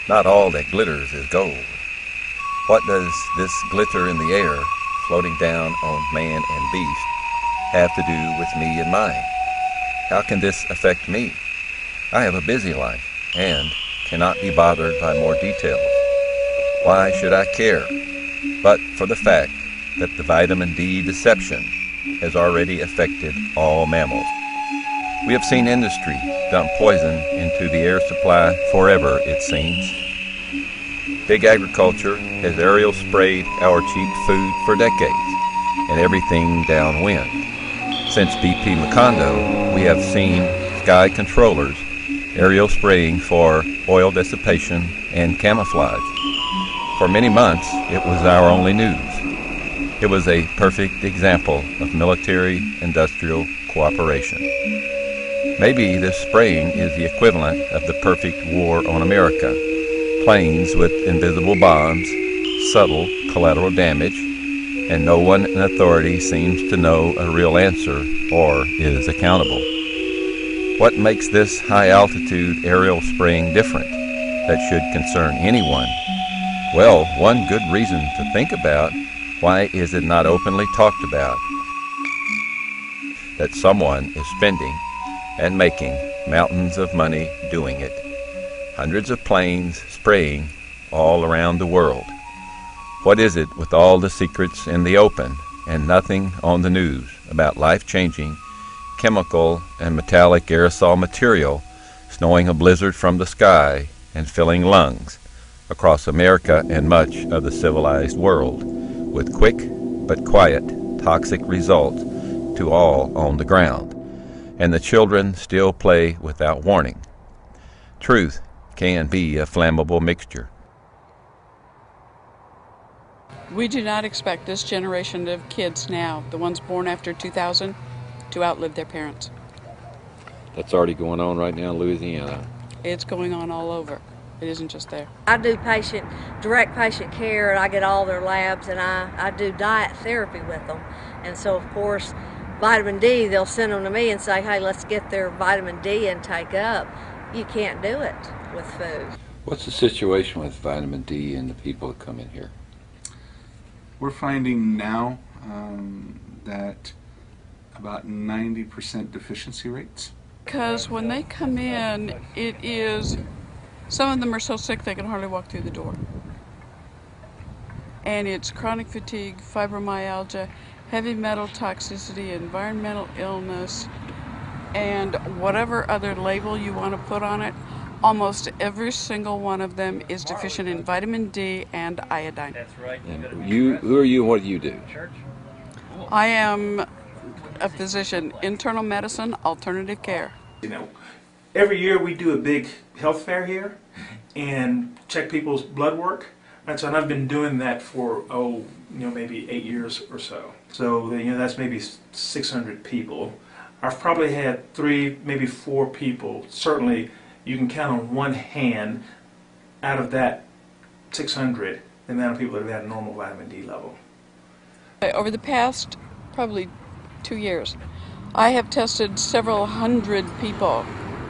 Not all that glitters is gold. What does this glitter in the air, floating down on man and beast, have to do with me and mine? How can this affect me? I have a busy life and cannot be bothered by more details. Why should I care? But for the fact that the vitamin D deception has already affected all mammals. We have seen industry dump poison into the air supply forever, it seems. Big agriculture has aerial sprayed our cheap food for decades, and everything downwind. Since BP Macondo, we have seen sky controllers aerial spraying for oil dissipation and camouflage. For many months, it was our only news. It was a perfect example of military-industrial cooperation. Maybe this spraying is the equivalent of the perfect war on America. Planes with invisible bombs, subtle collateral damage, and no one in authority seems to know a real answer or is accountable. What makes this high-altitude aerial spraying different that should concern anyone? Well, one good reason to think about: why is it not openly talked about that someone is spending and making mountains of money doing it? Hundreds of planes spraying all around the world. What is it with all the secrets in the open and nothing on the news about life-changing chemical and metallic aerosol material snowing a blizzard from the sky and filling lungs across America and much of the civilized world, with quick but quiet toxic results to all on the ground, and the children still play without warning? Truth can be a flammable mixture. We do not expect this generation of kids now, the ones born after 2000, to outlive their parents. That's already going on right now in Louisiana. It's going on all over. It isn't just there. I do direct patient care, and I get all their labs, and I do diet therapy with them. And so, of course, vitamin D, they'll send them to me and say, hey, let's get their vitamin D intake up. You can't do it with food. What's the situation with vitamin D and the people that come in here? We're finding now that about 90% deficiency rates. Because when they come in, some of them are so sick they can hardly walk through the door. And it's chronic fatigue, fibromyalgia, heavy metal toxicity, environmental illness, and whatever other label you want to put on it. Almost every single one of them is deficient in vitamin D and iodine. That's right. And who are you and what do you do? I am a physician, internal medicine, alternative care. You know, every year we do a big health fair here and check people's blood work. And so I've been doing that for, maybe 8 years or so. So, that's maybe 600 people. I've probably had 3, maybe 4 people. Certainly, you can count on one hand out of that 600 the amount of people that have had a normal vitamin D level. Over the past probably 2 years, I have tested several hundred people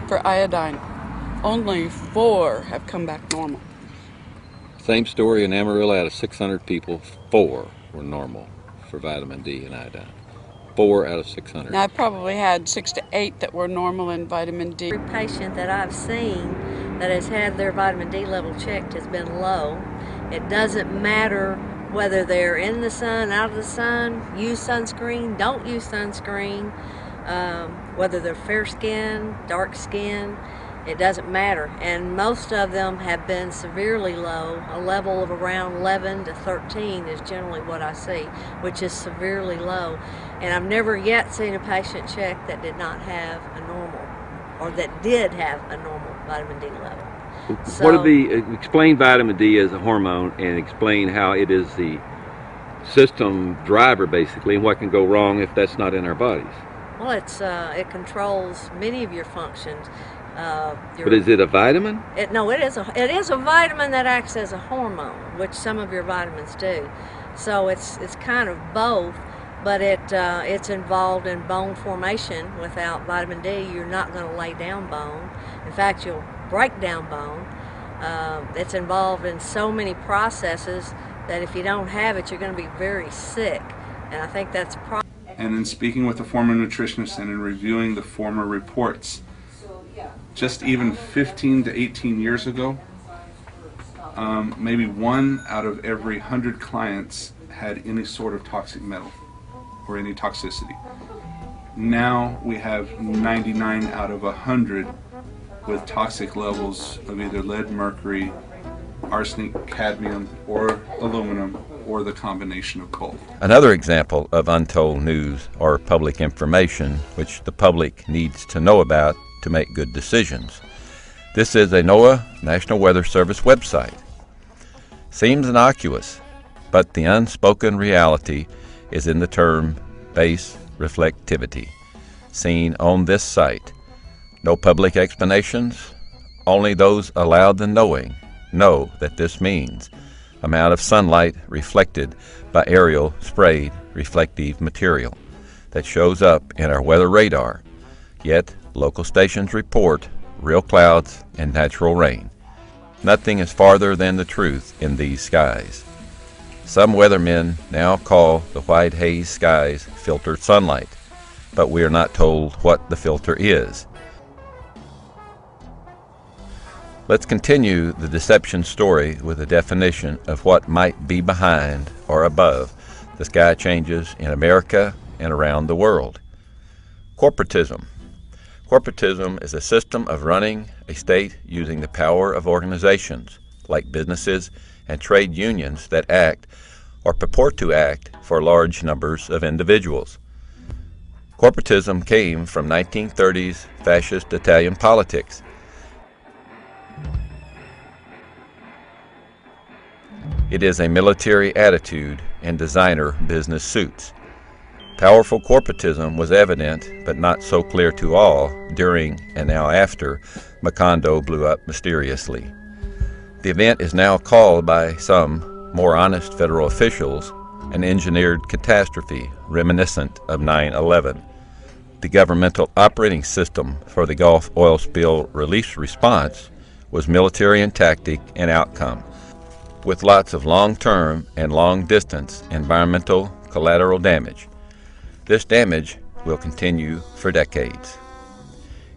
for iodine. Only 4 have come back normal. Same story in Amarillo. Out of 600 people, 4 were normal for vitamin D and iodine. 4 out of 600. Now, I probably had 6 to 8 that were normal in vitamin D. Every patient that I've seen that has had their vitamin D level checked has been low. It doesn't matter whether they're in the sun, out of the sun, use sunscreen, don't use sunscreen, whether they're fair skin, dark skin, it doesn't matter. And most of them have been severely low. A level of around 11 to 13 is generally what I see, which is severely low. And I've never yet seen a patient check that did not have a normal, or that did have a normal vitamin D level. Explain vitamin D as a hormone, and explain how it is the system driver basically, and what can go wrong if that's not in our bodies. Well, it controls many of your functions. But is it a vitamin? No, it is a vitamin that acts as a hormone, which some of your vitamins do. So it's kind of both, but it's involved in bone formation. Without vitamin D, you're not going to lay down bone. In fact, you'll break down bone. It's involved in so many processes that if you don't have it, you're going to be very sick. And I think that's And in speaking with a former nutritionist and in reviewing the former reports, just even 15 to 18 years ago, maybe 1 out of every 100 clients had any sort of toxic metal or any toxicity. Now we have 99 out of 100 with toxic levels of either lead, mercury, arsenic, cadmium, or aluminum, or the combination of both. Another example of untold news or public information which the public needs to know about to make good decisions. This is a NOAA National Weather Service website. Seems innocuous, but the unspoken reality is in the term base reflectivity, seen on this site. No public explanations, only those allowed the knowing know that this means amount of sunlight reflected by aerial sprayed reflective material that shows up in our weather radar, yet local stations report real clouds and natural rain. Nothing is farther than the truth in these skies. Some weathermen now call the white haze skies filtered sunlight, but we are not told what the filter is. Let's continue the deception story with a definition of what might be behind or above the sky changes in America and around the world. Corporatism. Corporatism is a system of running a state using the power of organizations like businesses and trade unions that act or purport to act for large numbers of individuals. Corporatism came from 1930s fascist Italian politics. It is a military attitude in designer business suits. Powerful corporatism was evident, but not so clear to all, during and now after Macondo blew up mysteriously. The event is now called by some more honest federal officials an engineered catastrophe reminiscent of 9/11. The governmental operating system for the Gulf oil spill relief response was military in tactic and outcome, with lots of long-term and long-distance environmental collateral damage. This damage will continue for decades.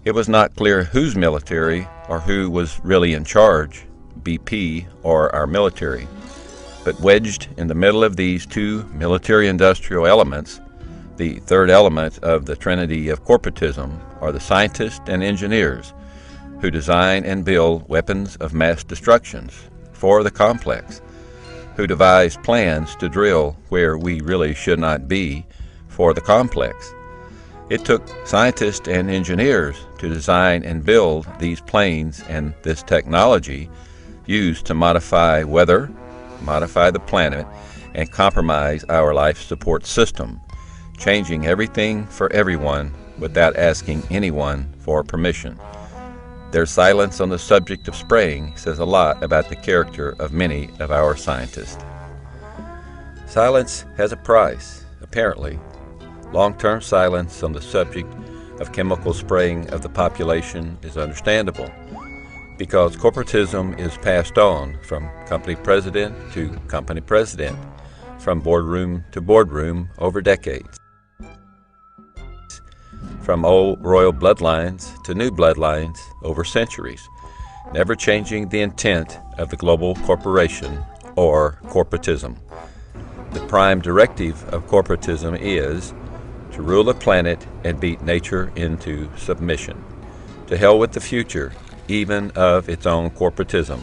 It was not clear whose military or who was really in charge, BP or our military, but wedged in the middle of these two military-industrial elements, the third element of the trinity of corporatism are the scientists and engineers who design and build weapons of mass destruction for the complex, who devise plans to drill where we really should not be for the complex. It took scientists and engineers to design and build these planes and this technology used to modify weather, modify the planet, and compromise our life support system, changing everything for everyone without asking anyone for permission. Their silence on the subject of spraying says a lot about the character of many of our scientists. Silence has a price, apparently. Long-term silence on the subject of chemical spraying of the population is understandable, because corporatism is passed on from company president to company president, from boardroom to boardroom over decades, from old royal bloodlines to new bloodlines over centuries, never changing the intent of the global corporation or corporatism. The prime directive of corporatism is to rule the planet and beat nature into submission. To hell with the future, even of its own corporatism.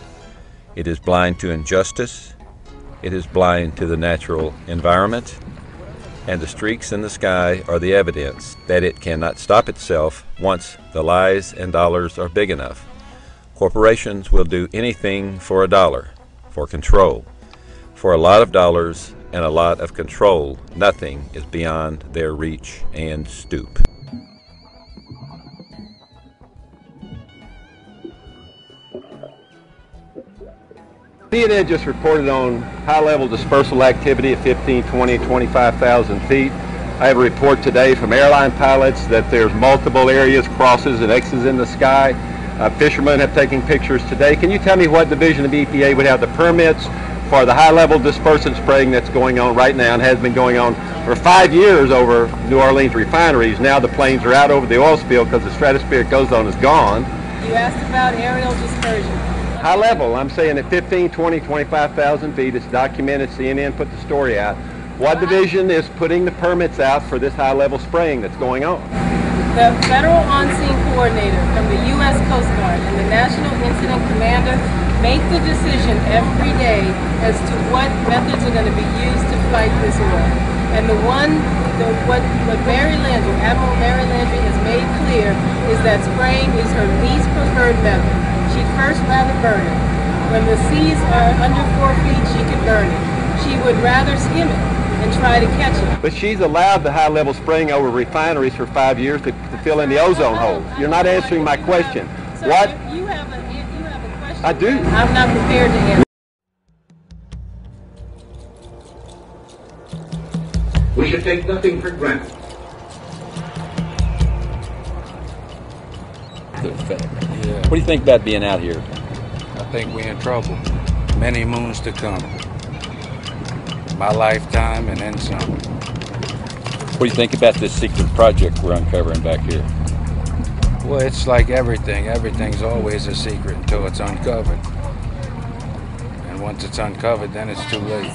It is blind to injustice, it is blind to the natural environment, and the streaks in the sky are the evidence that it cannot stop itself once the lies and dollars are big enough. Corporations will do anything for a dollar, for control. For a lot of dollars and a lot of control, nothing is beyond their reach and stoop. CNN just reported on high-level dispersal activity at 15, 20, 25,000 feet. I have a report today from airline pilots that there's multiple areas, crosses, and X's in the sky. Fishermen have taken pictures today. Can you tell me what division of EPA would have the permits for the high-level dispersant spraying that's going on right now and has been going on for 5 years over New Orleans refineries? Now the planes are out over the oil spill because the stratospheric ozone is gone. You asked about aerial dispersion. High level, I'm saying at 15, 20, 25,000 feet. It's documented. CNN put the story out. What division is putting the permits out for this high-level spraying that's going on? The Federal On-Scene Coordinator from the U.S. Coast Guard and the National Incident Commander make the decision every day as to what methods are going to be used to fight this oil. And what Mary Landry, Admiral Mary Landry has made clear is that spraying is her least preferred method. She'd first rather burn it. When the seas are under 4 feet, she could burn it. She would rather skim it and try to catch it. But she's allowed the high-level spraying over refineries for 5 years to fill in the ozone holes. You're not answering my question. Sir, What? You have a question. I do. I'm not prepared to answer. We should take nothing for granted. What do you think about being out here? I think we're in trouble. Many moons to come. My lifetime and then some. What do you think about this secret project we're uncovering back here? Well, it's like everything. Everything's always a secret until it's uncovered. And once it's uncovered, then it's too late.